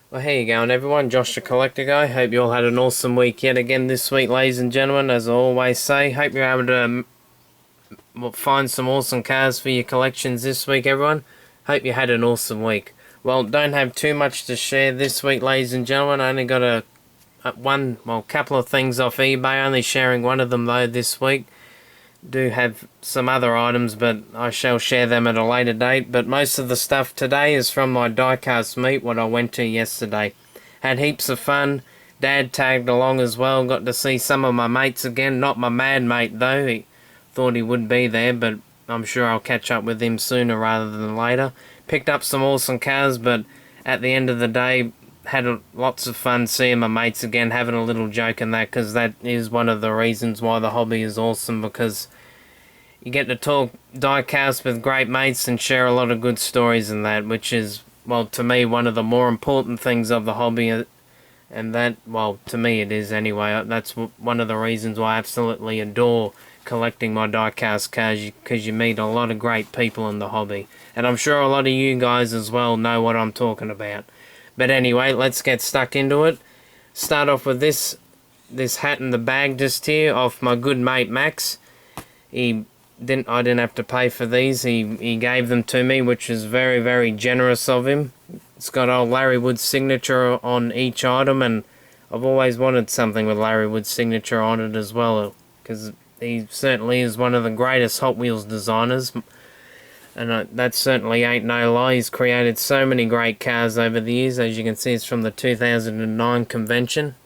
Well, how you going, everyone? Josh the Collector Guy. Hope you all had an awesome week yet again this week, ladies and gentlemen. As I always say, hope you're able to find some awesome cars for your collections this week, everyone. Hope you had an awesome week. Well, don't have too much to share this week, ladies and gentlemen. I only got a couple of things off eBay. Only sharing one of them though this week. Do have some other items, but I shall share them at a later date. But most of the stuff today is from my Diecast meet, what I went to yesterday. Had heaps of fun. Dad tagged along as well. Got to see some of my mates again. Not my mad mate though. He thought he would be there, but I'm sure I'll catch up with him sooner rather than later. Picked up some awesome cars, but at the end of the day, had lots of fun seeing my mates again, having a little joke and that, because that is one of the reasons why the hobby is awesome, because you get to talk diecast with great mates and share a lot of good stories and that, which is, well, to me, one of the more important things of the hobby, and that, well, to me it is anyway. That's one of the reasons why I absolutely adore collecting my diecast cars, because you meet a lot of great people in the hobby, and I'm sure a lot of you guys as well know what I'm talking about. But anyway, let's get stuck into it. Start off with this hat in the bag just here off my good mate Max. I didn't have to pay for these. He gave them to me, which is very, very generous of him. It's got old Larry Wood's signature on each item, and I've always wanted something with Larry Wood's signature on it as well, because he certainly is one of the greatest Hot Wheels designers. And that certainly ain't no lie. He's created so many great cars over the years. As you can see, it's from the 2009 convention.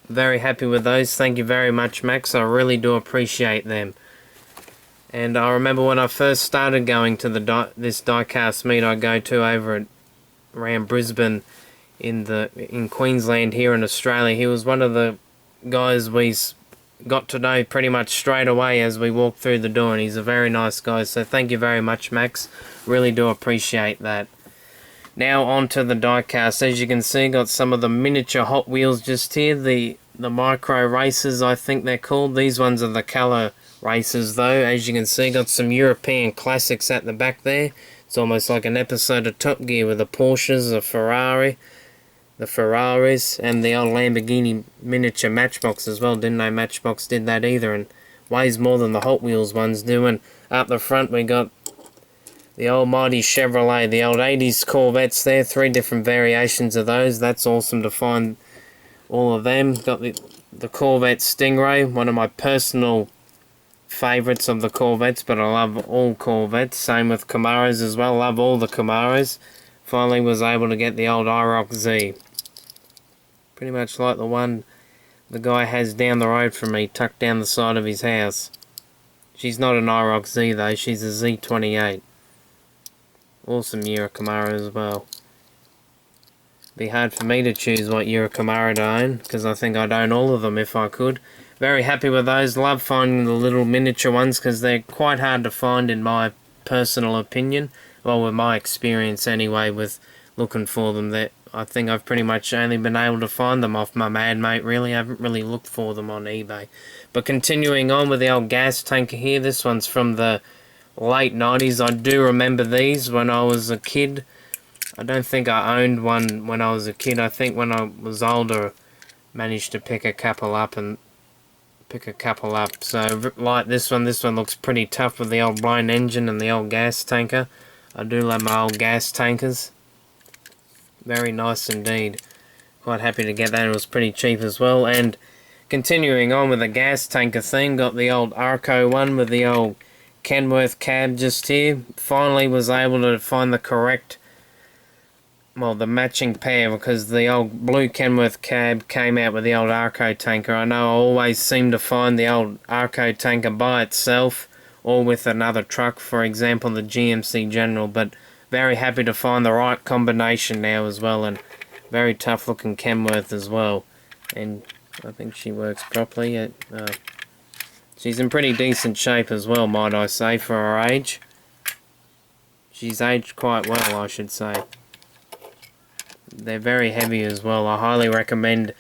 Very happy with those. Thank you very much, Max. I really do appreciate them. And I remember when I first started going to this diecast meet I go to over around Brisbane in Queensland here in Australia. He was one of the guys we got to know pretty much straight away as we walked through the door, and he's a very nice guy, so thank you very much, Max. Really do appreciate that. Now on to the diecast. As you can see, got some of the miniature Hot Wheels just here, the micro races I think they're called. These ones are the colour races though. As you can see, got some European classics at the back there. It's almost like an episode of Top Gear with the Porsches, the Ferraris, and the old Lamborghini miniature Matchbox as well. Didn't know Matchbox did that either, and weighs more than the Hot Wheels ones do. And up the front we got the old mighty Chevrolet, the old 80s Corvettes there, 3 different variations of those. That's awesome to find all of them. Got the Corvette Stingray, one of my personal favourites of the Corvettes, but I love all Corvettes. Same with Camaros as well, love all the Camaros. Finally was able to get the old IROC Z. Pretty much like the one the guy has down the road from me, tucked down the side of his house. She's not an IROC Z though, she's a Z28. Awesome Euro Camaro as well. Be hard for me to choose what Euro Camaro to own, because I think I'd own all of them if I could. Very happy with those. Love finding the little miniature ones, because they're quite hard to find in my personal opinion. Well, with my experience anyway with looking for them, that I think I've pretty much only been able to find them off my mad mate, really. I haven't really looked for them on eBay. But continuing on with the old gas tanker here, this one's from the late 90s. I do remember these when I was a kid. I don't think I owned one when I was a kid. I think when I was older, managed to pick a couple up. So like this one looks pretty tough with the old blown engine and the old gas tanker. I do love my old gas tankers. Very nice indeed. Quite happy to get that. It was pretty cheap as well. And continuing on with the gas tanker theme, got the old Arco one with the old Kenworth cab just here. Finally was able to find the correct, well, the matching pair, because the old blue Kenworth cab came out with the old Arco Tanker. I know I always seem to find the old Arco Tanker by itself or with another truck, for example the GMC General, but very happy to find the right combination now as well, and very tough looking Kenworth as well. And I think she works properly. She's in pretty decent shape as well, might I say, for her age. She's aged quite well, I should say. They're very heavy as well. I highly recommend,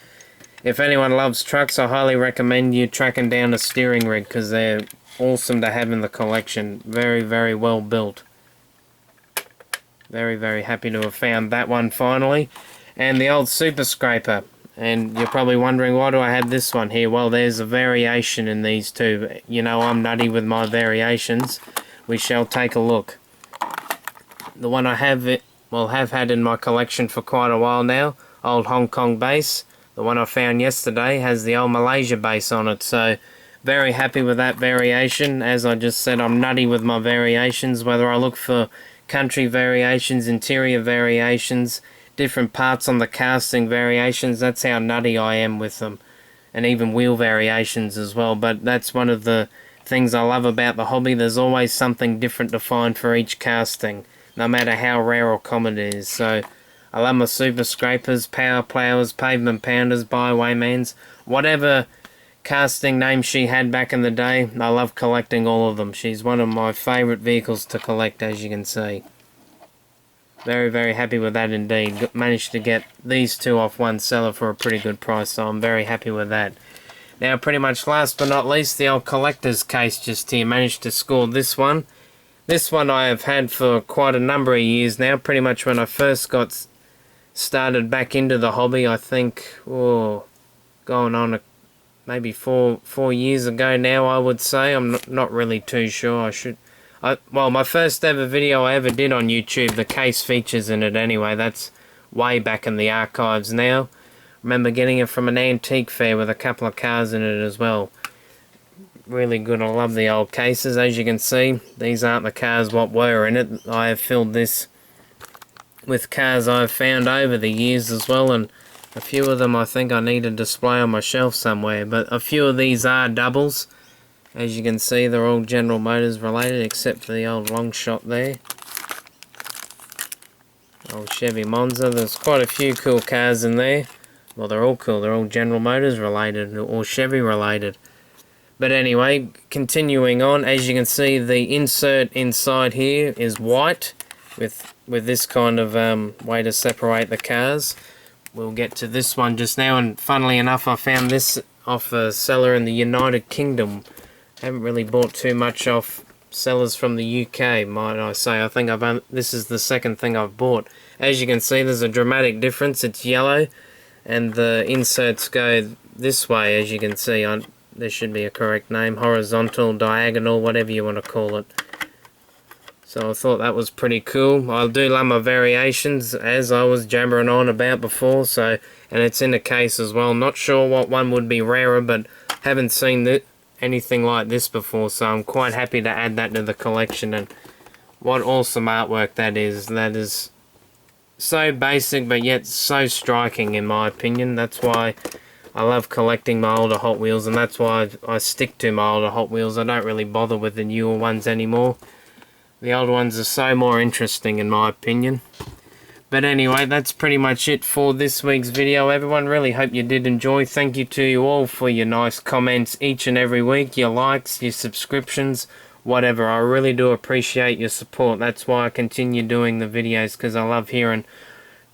if anyone loves trucks, I highly recommend you tracking down a steering rig, because they're awesome to have in the collection. Very, very well built. Very, very happy to have found that one finally. And the old Super Scraper. And you're probably wondering, why do I have this one here? Well, there's a variation in these two. You know, I'm nutty with my variations. We shall take a look. The one I have had in my collection for quite a while now, old Hong Kong base. The one I found yesterday has the old Malaysia base on it, so very happy with that variation. As I just said, I'm nutty with my variations, whether I look for country variations, interior variations, different parts on the casting variations. That's how nutty I am with them, and even wheel variations as well. But that's one of the things I love about the hobby. There's always something different to find for each casting, no matter how rare or common it is. So I love my Super Scrapers, Power Plowers, Pavement Pounders, Bywaymans, whatever casting name she had back in the day. I love collecting all of them. She's one of my favourite vehicles to collect, as you can see. Very, very happy with that indeed. Managed to get these two off one seller for a pretty good price, so I'm very happy with that. Now, pretty much last but not least, the old collector's case just here. Managed to score this one. This one I have had for quite a number of years now. Pretty much when I first got started back into the hobby, I think, going on maybe four years ago now, I would say. I'm not really too sure. Well, my first ever video I ever did on YouTube, the case features in it anyway. That's way back in the archives now. Remember getting it from an antique fair with a couple of cars in it as well. Really good. I love the old cases. As you can see, these aren't the cars what were in it. I have filled this with cars I've found over the years as well, and a few of them I think I need to display on my shelf somewhere. But a few of these are doubles. As you can see, they're all General Motors related, except for the old long shot there. Old Chevy Monza. There's quite a few cool cars in there. Well, they're all cool. They're all General Motors related or Chevy related. But anyway, continuing on, as you can see, the insert inside here is white with this kind of way to separate the cars. We'll get to this one just now, and funnily enough, I found this off a seller in the United Kingdom. Haven't really bought too much off sellers from the UK, might I say. I think this is the second thing I've bought. As you can see, there's a dramatic difference. It's yellow, and the inserts go this way, as you can see. There should be a correct name, horizontal, diagonal, whatever you want to call it. So I thought that was pretty cool. I do love my variations, as I was jabbering on about before. So, and it's in a case as well. Not sure what one would be rarer, but haven't seen anything like this before. So I'm quite happy to add that to the collection. And what awesome artwork that is. That is so basic, but yet so striking in my opinion. That's why I love collecting my older Hot Wheels, and that's why I stick to my older Hot Wheels. I don't really bother with the newer ones anymore. The old ones are so more interesting in my opinion. But anyway, that's pretty much it for this week's video, everyone. Really hope you did enjoy. Thank you to you all for your nice comments each and every week, your likes, your subscriptions, whatever. I really do appreciate your support. That's why I continue doing the videos, because I love hearing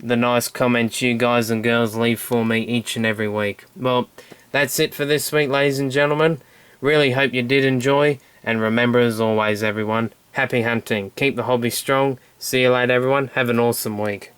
the nice comments you guys and girls leave for me each and every week. Well, that's it for this week, ladies and gentlemen. Really hope you did enjoy, and remember, as always, everyone, happy hunting. Keep the hobby strong. See you later, everyone. Have an awesome week.